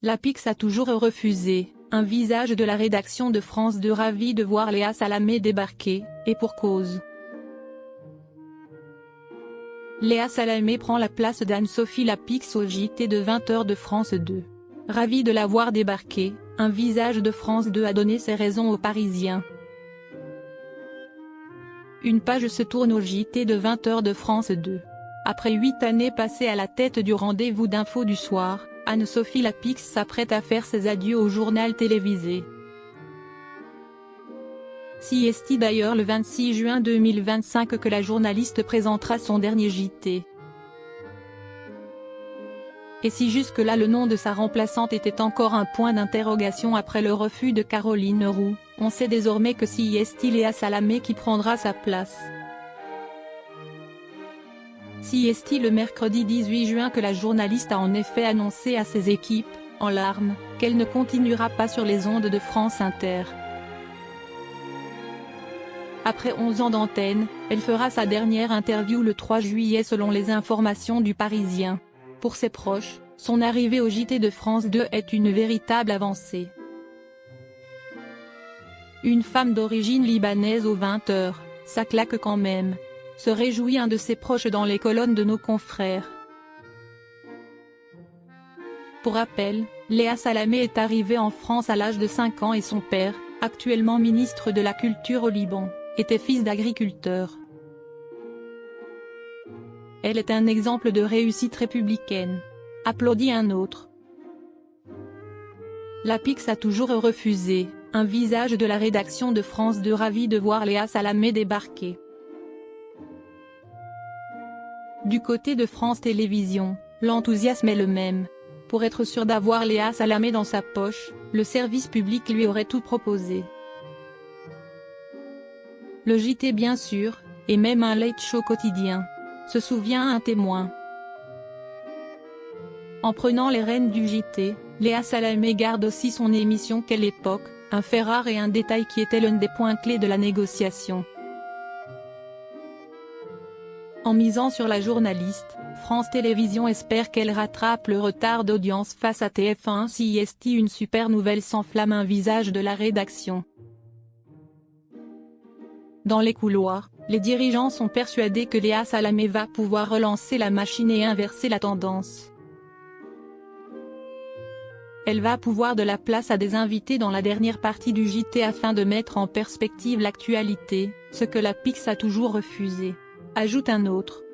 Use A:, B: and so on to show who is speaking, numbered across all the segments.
A: Lapix a toujours refusé, un visage de la rédaction de France 2 ravi de voir Léa Salamé débarquer, et pour cause. Léa Salamé prend la place d'Anne-Sophie Lapix au JT de 20h de France 2. Ravi de la voir débarquer, un visage de France 2 a donné ses raisons aux Parisiens. Une page se tourne au JT de 20h de France 2. Après 8 années passées à la tête du rendez-vous d'info du soir, Anne-Sophie Lapix s'apprête à faire ses adieux au journal télévisé. C'est d'ailleurs le 26 juin 2025 que la journaliste présentera son dernier JT. Et si jusque-là le nom de sa remplaçante était encore un point d'interrogation après le refus de Caroline Roux, on sait désormais que c'est Léa Salamé qui prendra sa place. C'est le mercredi 18 juin que la journaliste a en effet annoncé à ses équipes, en larmes, qu'elle ne continuera pas sur les ondes de France Inter. Après 11 ans d'antenne, elle fera sa dernière interview le 3 juillet selon les informations du Parisien. Pour ses proches, son arrivée au JT de France 2 est une véritable avancée. Une femme d'origine libanaise aux 20h, ça claque quand même, se réjouit un de ses proches dans les colonnes de nos confrères. Pour rappel, Léa Salamé est arrivée en France à l'âge de 5 ans et son père, actuellement ministre de la Culture au Liban, était fils d'agriculteur. Elle est un exemple de réussite républicaine. Applaudit un autre. Lapix a toujours refusé, un visage de la rédaction de France 2 ravi de voir Léa Salamé débarquer. Du côté de France Télévisions, l'enthousiasme est le même. Pour être sûr d'avoir Léa Salamé dans sa poche, le service public lui aurait tout proposé. Le JT bien sûr, et même un late show quotidien. Se souvient un témoin. En prenant les rênes du JT, Léa Salamé garde aussi son émission Quelle époque, un fait rare et un détail qui était l'un des points clés de la négociation. En misant sur la journaliste, France Télévisions espère qu'elle rattrape le retard d'audience face à TF1. C'est une super nouvelle s'enflamme un visage de la rédaction. Dans les couloirs, les dirigeants sont persuadés que Léa Salamé va pouvoir relancer la machine et inverser la tendance. Elle va pouvoir de la place à des invités dans la dernière partie du JT afin de mettre en perspective l'actualité, ce que Lapix a toujours refusé. Ajoute un autre.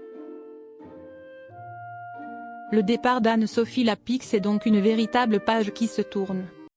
A: Le départ d'Anne-Sophie Lapix est donc une véritable page qui se tourne.